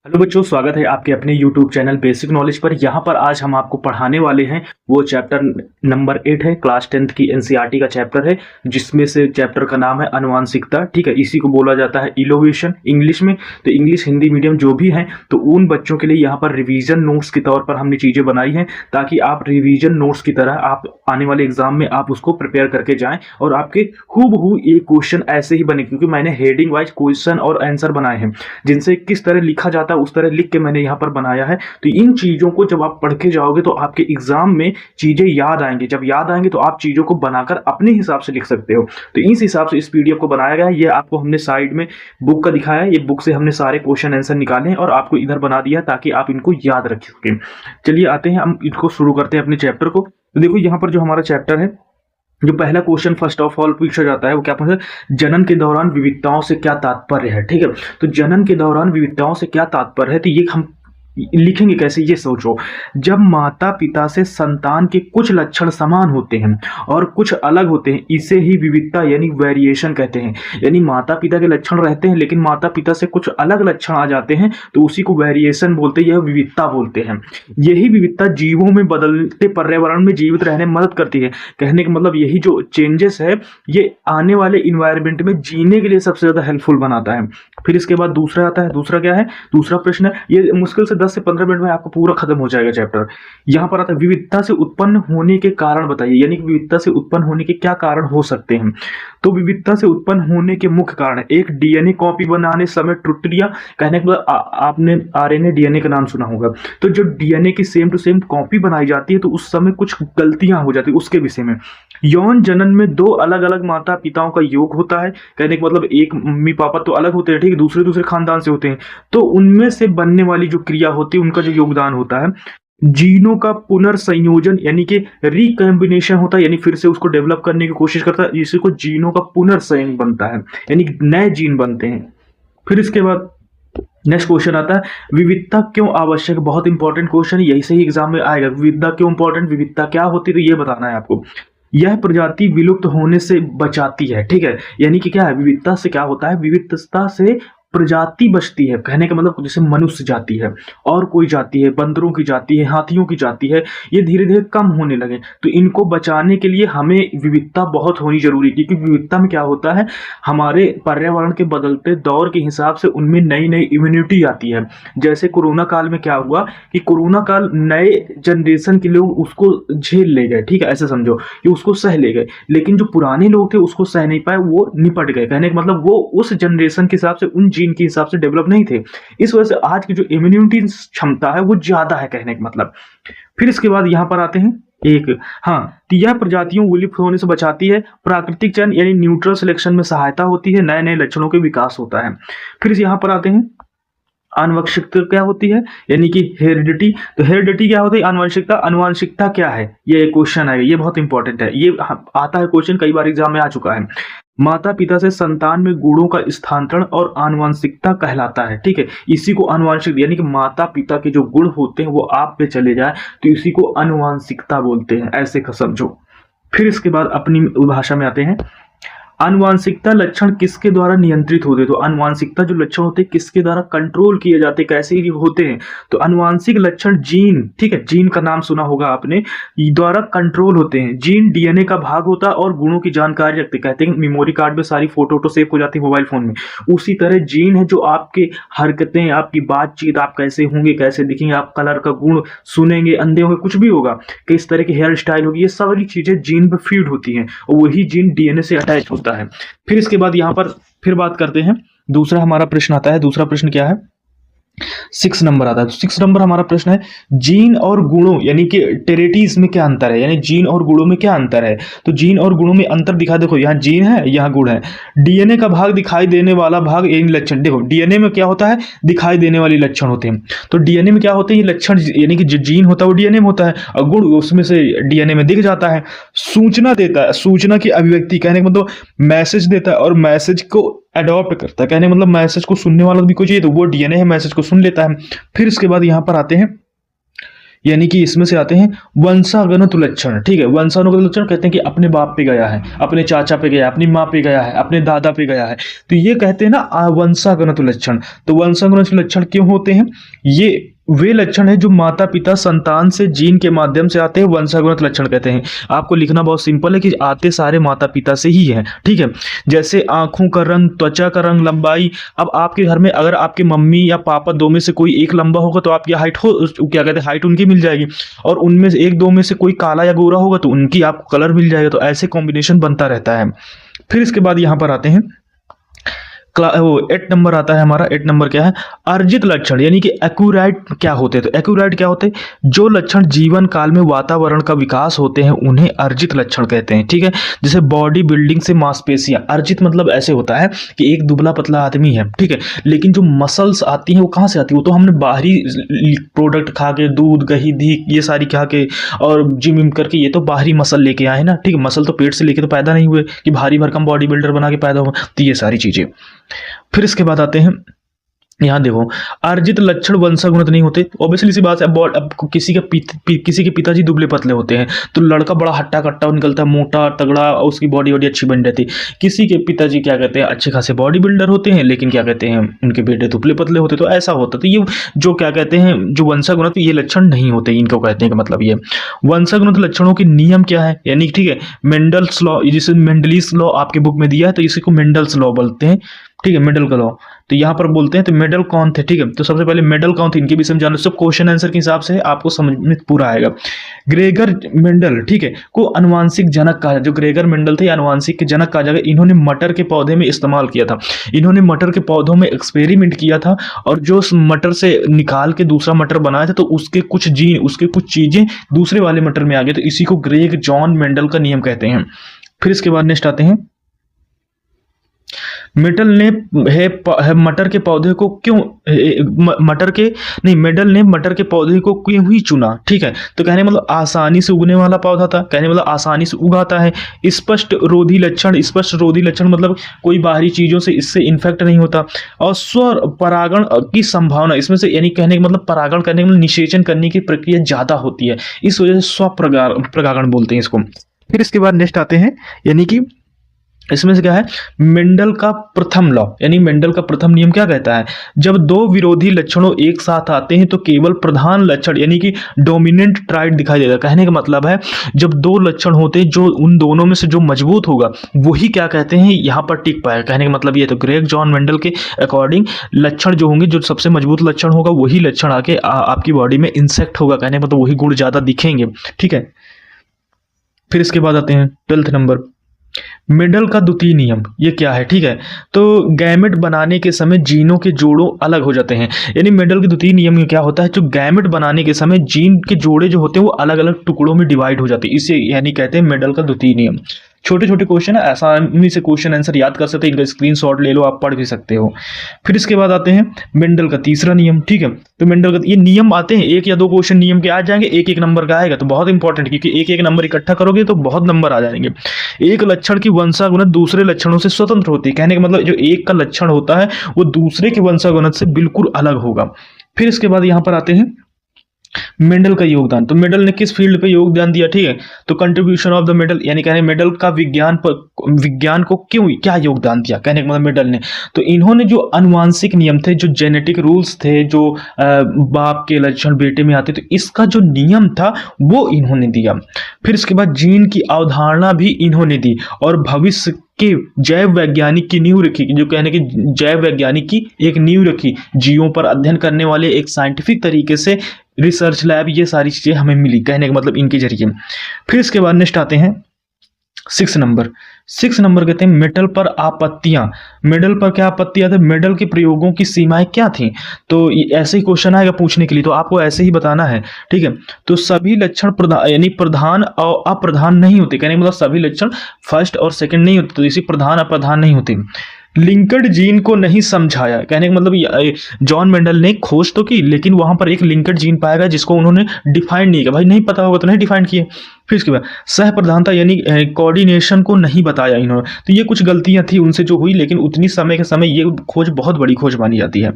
Hello बच्चों, स्वागत है आपके अपने YouTube चैनल बेसिक नॉलेज पर। यहाँ पर आज हम आपको पढ़ाने वाले हैं वो चैप्टर नंबर 8 है, क्लास 10th की एनसीईआरटी का चैप्टर है, जिसमें से चैप्टर का नाम है अनुवांशिकता। ठीक है, इसी को बोला जाता है इलोवेशन इंग्लिश में। तो इंग्लिश हिंदी मीडियम जो भी हैं, तो उन बच्चों के लिए यहाँ पर रिवीजन नोट्स के तौर पर हमने चीज़ें बनाई हैं, ताकि आप रिवीजन नोट्स की तरह आप आने वाले एग्जाम में आप उसको प्रिपेयर करके जाएं और आपके हूबहू ये क्वेश्चन ऐसे ही बने, क्योंकि मैंने हेडिंग वाइज क्वेश्चन और आंसर बनाए हैं, जिनसे किस तरह लिखा जाता है उस तरह लिख के मैंने यहाँ पर बनाया है। तो इन चीजों को जब आप पढ़ के जाओगे तो आपके एग्जाम में चीजें याद आएंगी। जब याद आएंगे तो आप चीजों को बनाकर अपने हिसाब से लिख सकते हो। तो इस हिसाब से इस पीडीएफ को बनाया गया है। ये आपको हमने साइड में बुक का दिखाया है, ये बुक से हमने सारे क्वेश्चन आंसर निकाले हैं और आपको इधर बना दिया ताकि आप इनको याद रख सकें। चलिए आते हैं, हम इनको शुरू करते हैं अपने चैप्टर को। तो देखो यहाँ पर जो हमारा चैप्टर है, जो पहला क्वेश्चन फर्स्ट ऑफ ऑल पूछा जाता है वो क्या पूछा है, जनन के दौरान विविधताओं से क्या तात्पर्य है। ठीक है, तो जनन के दौरान विविधताओं से क्या तात्पर्य है, तो ये हम लिखेंगे कैसे, ये सोचो। जब माता पिता से संतान के कुछ लक्षण समान होते हैं और कुछ अलग होते हैं, इसे ही विविधता यानी वेरिएशन कहते हैं। यानी माता पिता के लक्षण रहते हैं लेकिन माता पिता से कुछ अलग लक्षण आ जाते हैं, तो उसी को वेरिएशन बोलते हैं, यह विविधता बोलते हैं। यही विविधता जीवों में बदलते पर्यावरण में जीवित रहने में मदद करती है। कहने का मतलब यही जो चेंजेस है, ये आने वाले इन्वायरमेंट में जीने के लिए सबसे ज्यादा हेल्पफुल बनाता है। फिर इसके बाद दूसरा आता है, दूसरा क्या है, दूसरा प्रश्न है, ये मुश्किल से 10 से 15 मिनट में आपको पूरा खत्म हो जाएगा चैप्टर। यहां पर आता है विविधता से उत्पन्न होने के कारण बताइए, यानी कि विविधता से उत्पन्न होने के क्या कारण हो सकते हैं। तो विविधता से उत्पन्न होने के मुख्य कारण, एक डीएनए कॉपी बनाने समय त्रुटियां। कहने के बाद आपने आरएनए डीएनए का नाम सुना होगा, तो जो डीएनए की सेम टू सेम कॉपी बनाई जाती है तो उस समय कुछ गलतियां हो जाती है उसके विषय में। यौन जनन में दो अलग अलग माता पिताओं का योग होता है। कहने का मतलब एक मम्मी पापा तो अलग होते हैं, ठीक है, दूसरे दूसरे खानदान से होते हैं, तो उनमें से बनने वाली जो क्रिया होती है उनका जो योगदान होता है। जीनों का पुनर्संयोजन यानी कि रिकॉम्बिनेशन होता है, यानी फिर से उसको डेवलप करने की कोशिश करता है, जिससे को जीनों का पुनर्संयोग बनता है, यानी नए जीन बनते हैं। फिर इसके बाद नेक्स्ट क्वेश्चन आता है, विविधता क्यों आवश्यक। बहुत इंपॉर्टेंट क्वेश्चन है, यही से ही एग्जाम में आएगा। विविधता क्यों इंपॉर्टेंट, विविधता क्या होती है, तो ये बताना है आपको। यह प्रजाति विलुप्त होने से बचाती है। ठीक है, यानी कि क्या है, विविधता से क्या होता है, विविधता से प्रजाति बचती है। कहने का मतलब जैसे मनुष्य जाति है और कोई जाति है, बंदरों की जाति है, हाथियों की जाति है, ये धीरे धीरे कम होने लगे, तो इनको बचाने के लिए हमें विविधता बहुत होनी जरूरी है। क्योंकि विविधता में क्या होता है, हमारे पर्यावरण के बदलते दौर के हिसाब से उनमें नई नई इम्यूनिटी आती है। जैसे कोरोना काल में क्या हुआ कि कोरोना काल नए जनरेशन के लोग उसको झेल ले गए, ठीक है, ऐसे समझो कि उसको सह ले गए, लेकिन जो पुराने लोग थे उसको सह नहीं पाए, वो निपट गए। कहने का मतलब वो उस जनरेशन के हिसाब से, उन जीन के हिसाब से डेवलप नहीं थे। इस वजह से आज की जो इम्यूनिटी क्षमता है वो ज्यादा है, कहने का मतलब। फिर इसके बाद यहां पर आते हैं एक, हाँ, तो यह प्रजातियों विलुप्त होने से बचाती है। प्राकृतिक चयन यानी न्यूट्रल सिलेक्शन में सहायता होती है, नए नए लक्षणों के विकास होता है। फिर यहां पर आते हैं आनुवंशिकता क्या होती है, यानी कि हेरिडिटी। तो हेरिडिटी क्या होती है, आनुवंशिकता। आनुवंशिकता क्या है, ये क्वेश्चन आएगा, ये बहुत इंपॉर्टेंट है, ये आता है क्वेश्चन, कई बार एग्जाम में आ चुका है। माता पिता से संतान में गुणों का स्थानांतरण और आनुवंशिकता कहलाता है। ठीक है, इसी को आनुवंशिक, यानी कि माता पिता के जो गुण होते हैं वो आप पे चले जाए तो इसी को आनुवंशिकता बोलते हैं, ऐसे का समझो। फिर इसके बाद अपनी भाषा में आते हैं, आनुवांशिकता लक्षण किसके द्वारा नियंत्रित होते हैं। तो आनुवांशिकता जो लक्षण होते हैं किसके द्वारा कंट्रोल किए जाते हैं, कैसे होते हैं, तो आनुवांशिक लक्षण जीन, ठीक है, जीन का नाम सुना होगा आपने, द्वारा कंट्रोल होते हैं। जीन डीएनए का भाग होता है और गुणों की जानकारी रखते, कहते हैं मेमोरी कार्ड में सारी फोटो सेव हो जाती है मोबाइल फोन में, उसी तरह जीन है जो आपके हरकतें, आपकी बातचीत, आप कैसे होंगे, कैसे दिखेंगे, आप कलर का गुण, सुनेंगे, अंधे होंगे, कुछ भी होगा, किस तरह की हेयर स्टाइल होगी, ये सारी चीजें जीन पे फीड होती हैं और वही जीन डीएनए से अटैच होता है। फिर इसके बाद यहां पर फिर बात करते हैं, दूसरा हमारा प्रश्न आता है। दूसरा प्रश्न क्या है, 6 नंबर आता है। तो 6 नंबर हमारा प्रश्न है, जीन और गुणों यानी कि टेरेटीज में क्या अंतर है, यानी जीन और गुणों में क्या अंतर है। तो जीन और गुणों में अंतर दिखा, देखो यहाँ जीन है, यहाँ गुण है। डीएनए का भाग दिखाई देने वाला भाग, इन लक्षण, देखो डीएनए में क्या होता है, दिखाई देने वाले लक्षण होते हैं। तो डीएनए में क्या होते हैं, ये लक्षण, यानी कि जो जीन होता है वो डीएनए में होता है और गुण उसमें से डीएनए में दिख जाता है। सूचना देता है, सूचना की अभिव्यक्ति, कहने का मतलब मैसेज देता है और मैसेज को अडॉप्ट करता है, कहने मतलब मैसेज को सुनने वाला भी कोई चाहिए तो वो डीएनए है, मैसेज को सुन लेता है। फिर इसके बाद यहां पर आते हैं यानी कि इसमें से आते हैं वंशागत लक्षण। ठीक है, वंशानुगत लक्षण कहते हैं कि अपने बाप पे गया है, अपने चाचा पे गया है, अपनी माँ पे गया है, अपने दादा पे गया है, तो ये कहते हैं ना वंशागत लक्षण। तो वंशागत लक्षण क्यों होते हैं? ये वे लक्षण है जो माता पिता संतान से जीन के माध्यम से आते हैं, वंशागत लक्षण कहते हैं। आपको लिखना बहुत सिंपल है कि आते सारे माता पिता से ही है। ठीक है, जैसे आंखों का रंग, त्वचा का रंग, लंबाई। अब आपके घर में अगर आपके मम्मी या पापा दो में से कोई एक लंबा होगा तो आपकी हाइट हो, क्या कहते हैं, हाइट उनकी मिल जाएगी। और उनमें से एक दो में से कोई काला या गोरा होगा तो उनकी आपको कलर मिल जाएगा। तो ऐसे कॉम्बिनेशन बनता रहता है। फिर इसके बाद यहाँ पर आते हैं वो 8 नंबर आता है हमारा। 8 नंबर क्या है? अर्जित लक्षण, यानी कि एक्यूरेट क्या होते हैं? तो एक्यूरेट क्या होते हैं? जो लक्षण जीवन काल में वातावरण का विकास होते हैं उन्हें अर्जित लक्षण कहते हैं। ठीक है, जैसे बॉडी बिल्डिंग से मांसपेशियां। अर्जित मतलब ऐसे होता है कि एक दुबला पतला आदमी है, ठीक है, लेकिन जो मसल्स आती हैं वो कहाँ से आती है? वो तो हमने बाहरी प्रोडक्ट खा के, दूध दही घी ये सारी खा के और जिम विम करके, ये तो बाहरी मसल लेके आए ना। ठीक है, मसल तो पेट से लेके तो पैदा नहीं हुए कि भारी भरकम बॉडी बिल्डर बना के पैदा हुआ। तो ये सारी चीजें। फिर इसके बाद आते हैं, यहाँ देखो, अर्जित लक्षण वंशागुणित नहीं होते। ऑब्वियसली सी बात है। अब किसी के पिताजी दुबले पतले होते हैं तो लड़का बड़ा हट्टा कट्टा निकलता है, मोटा तगड़ा, उसकी बॉडी अच्छी बन जाती है। किसी के पिताजी क्या कहते हैं, अच्छे खासे बॉडी बिल्डर होते हैं, लेकिन क्या कहते हैं, उनके बेटे दुबले पतले होते। तो ऐसा होता। तो ये जो क्या कहते हैं, जो वंशागुणित ये लक्षण नहीं होते, इनको कहते हैं। का मतलब ये वंशागुणित लक्षणों के नियम क्या है, यानी ठीक है, मेंडल्स लॉ, जिसे मेंडलीस लॉ आपके बुक में दिया है, तो इसी को मेंडल्स लॉ बोलते हैं। ठीक है, मेंडल का लॉ तो यहाँ पर बोलते हैं। तो मेंडल कौन थे? ठीक है, तो सबसे पहले मेंडल कौन थे, इनके विषय में जानो। सब क्वेश्चन आंसर के हिसाब से आपको समझ में पूरा आएगा। ग्रेगर मेंडल, ठीक है, को अनुवांशिक जनक कहा। जो ग्रेगर मेंडल थे अनुवांशिक के जनक कहा जाएगा। इन्होंने मटर के पौधे में इस्तेमाल किया था। इन्होंने मटर के पौधों में एक्सपेरिमेंट किया था और जो उस मटर से निकाल के दूसरा मटर बनाया था तो उसके कुछ जीन, उसके कुछ चीजें दूसरे वाले मटर में आ गए। तो इसी को ग्रेग जॉन मेंडल का नियम कहते हैं। फिर इसके बाद नेक्स्ट आते हैं, मेडल ने मटर के पौधे को क्यों मेडल ने मटर के पौधे को क्यों ही चुना? ठीक है, तो कहने मतलब आसानी से उगने वाला पौधा था, कहने मतलब आसानी से उगाता है। स्पष्ट रोधी लक्षण मतलब कोई बाहरी चीजों से इससे इन्फेक्ट नहीं होता। और स्व परागण की संभावना इसमें से, यानी कहने का मतलब परागण करने का मतलब निषेचन करने की प्रक्रिया ज्यादा होती है, इस वजह से स्व परागण बोलते हैं इसको। फिर इसके बाद नेक्स्ट आते हैं, यानी कि इसमें से क्या है, मेंडल का प्रथम लॉ, यानी मेंडल का प्रथम नियम क्या कहता है, जब दो विरोधी लक्षणों एक साथ आते हैं तो केवल प्रधान लक्षण यानी कि डोमिनेंट ट्राइड दिखाई देगा। कहने का मतलब है जब दो लक्षण होते हैं, जो उन दोनों में से जो मजबूत होगा वही क्या कहते हैं, यहाँ पर टिक पाएगा। कहने का मतलब ये, तो ग्रेग जॉन मेंडल के अकॉर्डिंग लक्षण जो होंगे, जो सबसे मजबूत लक्षण होगा वही लक्षण आके आपकी बॉडी में इंसेक्ट होगा। कहने का मतलब वही गुण ज्यादा दिखेंगे। ठीक है, फिर इसके बाद आते हैं 12th नंबर, मेडल का द्वितीय नियम। ये क्या है? ठीक है, तो गैमेट बनाने के समय जीनों के जोड़ों अलग हो जाते हैं। यानी मेडल के द्वितीय नियम में क्या होता है, जो गैमेट बनाने के समय जीन के जोड़े जो होते हैं वो अलग अलग टुकड़ों में डिवाइड हो जाते हैं। इसे यानी कहते हैं मेडल का द्वितीय नियम। छोटे छोटे क्वेश्चन है, आसानी से क्वेश्चन आंसर याद कर सकते हैं, इनका स्क्रीनशॉट ले लो, आप पढ़ भी सकते हो। फिर इसके बाद आते हैं मेंडल का तीसरा नियम। ठीक है, तो मेंडल का ये नियम आते हैं, एक या दो क्वेश्चन नियम के आ जाएंगे, एक एक नंबर का आएगा, तो बहुत इंपॉर्टेंट, क्योंकि एक एक नंबर इकट्ठा करोगे तो बहुत नंबर आ जाएंगे। एक लक्षण की वंशागुणित दूसरे लक्षणों से स्वतंत्र होती है। कहने का मतलब जो एक का लक्षण होता है वो दूसरे के वंशागुणित से बिल्कुल अलग होगा। फिर इसके बाद यहां पर आते हैं मेंडल का योगदान। तो मेंडल ने किस फील्ड पे योगदान दिया? ठीक है, तो कंट्रीब्यूशन ऑफ द मेंडल, यानी कहने मेंडल का विज्ञान को क्यों क्या योगदान दिया? कहने का मतलब मेंडल ने, तो इन्होंने जो अनुवांशिक नियम थे, जो जेनेटिक रूल्स थे, जो बाप के लक्षण बेटे में आते, तो इसका जो नियम था वो इन्होंने दिया। फिर इसके बाद जीन की अवधारणा भी इन्होंने दी और भविष्य के जैव वैज्ञानिक की नींव रखी। जो कहने की जैव वैज्ञानिक की एक नींव रखी, जीवों पर अध्ययन करने वाले एक साइंटिफिक तरीके से रिसर्च लैब, ये सारी चीजें हमें मिली, कहने का मतलब इनके जरिए। फिर इसके बाद नेक्स्ट आते हैं 6 नंबर कहते हैं मेडल पर आपत्तियां। मेडल पर क्या आपत्तियां थे? मेडल के प्रयोगों की सीमाएं क्या थी? तो ऐसे ही क्वेश्चन आएगा पूछने के लिए, तो आपको ऐसे ही बताना है। ठीक है, तो सभी लक्षण यानी प्रधान और अप्रधान नहीं होते। कहने का मतलब सभी लक्षण फर्स्ट और सेकंड नहीं होते, तो इसी प्रधान अप्रधान नहीं होते। लिंक्ड जीन को नहीं समझाया। कहने का मतलब जॉन मेंडल ने खोज तो की, लेकिन वहां पर एक लिंक्ड जीन पाया गया जिसको उन्होंने डिफाइन नहीं किया। भाई नहीं पता होगा तो नहीं डिफाइन किए। फिर इसके बाद सह प्रधानता यानी कोऑर्डिनेशन को नहीं बताया इन्होंने। तो ये कुछ गलतियां थी उनसे जो हुई, लेकिन उतनी समय के समय ये खोज बहुत बड़ी खोज मानी जाती है।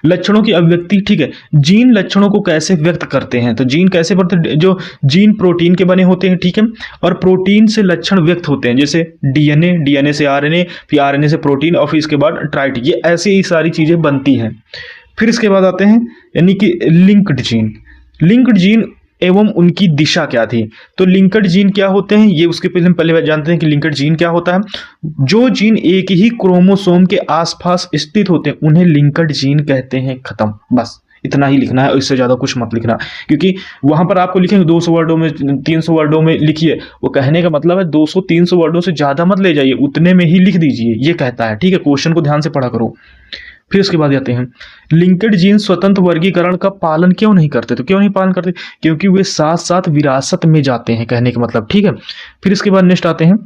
लक्षणों की अभिव्यक्ति, ठीक है। जीन लक्षणों को कैसे व्यक्त करते हैं, तो जीन कैसे जो जीन प्रोटीन के बने होते हैं, ठीक है, और प्रोटीन से लक्षण व्यक्त होते हैं, जैसे डीएनए, डीएनए से आरएनए, फिर आरएनए से प्रोटीन और फिर इसके बाद ट्राइट, ये ऐसे ही सारी चीजें बनती हैं। फिर इसके बाद आते हैं यानी कि लिंक्ड जीन। लिंक्ड जीन एवं उनकी दिशा क्या थी, तो लिंक्ड जीन क्या होते हैं, ये उसके पहले हम पहले जानते हैं कि लिंक्ड जीन क्या होता है। जो जीन एक ही क्रोमोसोम के आसपास स्थित होते हैं उन्हें लिंक्ड जीन कहते हैं। खत्म, बस इतना ही लिखना है, इससे ज्यादा कुछ मत लिखना, क्योंकि वहां पर आपको लिखेंगे 200 वर्डों में, 300 वर्डों में लिखिए, वो कहने का मतलब है 200-300 वर्डों से ज्यादा मत ले जाइए, उतने में ही लिख दीजिए, ये कहता है, ठीक है। क्वेश्चन को ध्यान से पढ़ा करो। फिर उसके बाद आते हैं लिंक्ड जीन स्वतंत्र वर्गीकरण का पालन क्यों नहीं करते, तो क्यों नहीं पालन करते, क्योंकि वे साथ साथ विरासत में जाते हैं, कहने का मतलब, ठीक है। फिर इसके बाद नेक्स्ट आते हैं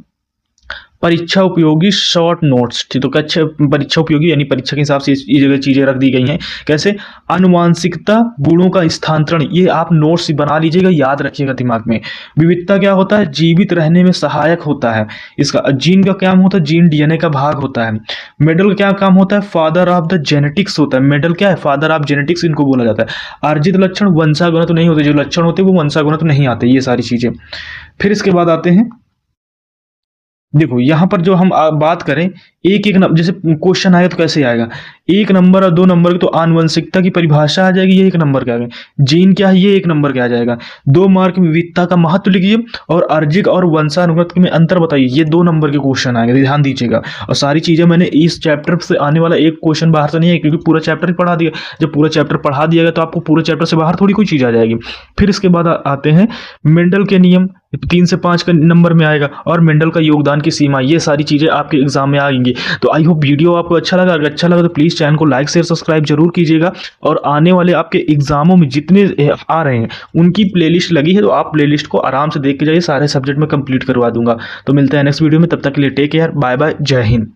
परीक्षा उपयोगी शॉर्ट नोट्स, ठीक, तो अच्छा परीक्षा उपयोगी यानी परीक्षा के हिसाब से ये जगह चीजें रख दी गई हैं। कैसे, अनुवांशिकता गुणों का स्थानांतरण, ये आप नोट्स बना लीजिएगा, याद रखिएगा दिमाग में। विविधता क्या होता है, जीवित रहने में सहायक होता है इसका। जीन का क्या होता है, जीन डीएनए का भाग होता है। मेडल का क्या काम होता है, फादर ऑफ द जेनेटिक्स होता है। मेडल क्या है, फादर ऑफ जेनेटिक्स इनको बोला जाता है। अर्जित लक्षण वंशागुणा तो नहीं होते, जो लक्षण होते हैं वो वंशागुणा तो नहीं आते, ये सारी चीजें। फिर इसके बाद आते हैं, देखो यहां पर जो हम बात करें एक एक नंबर, जैसे क्वेश्चन आएगा तो कैसे आएगा, 1 नंबर और 2 नंबर की, तो आनुवंशिकता की परिभाषा आ जाएगी, ये 1 नंबर का आ गया। जीन क्या है, ये 1 नंबर का आ जाएगा। 2 मार्क में विविधता का महत्व लिखिए और अर्जिक और वंशानुगत में अंतर बताइए, ये 2 नंबर के क्वेश्चन आएंगे, ध्यान दीजिएगा। और सारी चीजें मैंने इस चैप्टर से आने वाला एक क्वेश्चन बाहर से नहीं है, क्योंकि पूरा चैप्टर ही पढ़ा दिया। जब पूरा चैप्टर पढ़ा दिया गया तो आपको पूरे चैप्टर से बाहर थोड़ी कोई चीज आ जाएगी। फिर इसके बाद आते हैं मेंडल के नियम, 3 से 5 का नंबर में आएगा, और मेंडल का योगदान की सीमा, ये सारी चीजें आपके एग्जाम में आएंगी। तो आई होप वीडियो आपको अच्छा लगा, अगर अच्छा लगा तो प्लीज चैनल को लाइक शेयर सब्सक्राइब जरूर कीजिएगा। और आने वाले आपके एग्जामों में जितने आ रहे हैं उनकी प्लेलिस्ट लगी है, तो आप प्लेलिस्ट को आराम से देख के जाइए, सारे सब्जेक्ट में कंप्लीट करवा दूंगा। तो मिलते हैं नेक्स्ट वीडियो में, तब तक के लिए टेक केयर, बाय बाय, जय हिंद।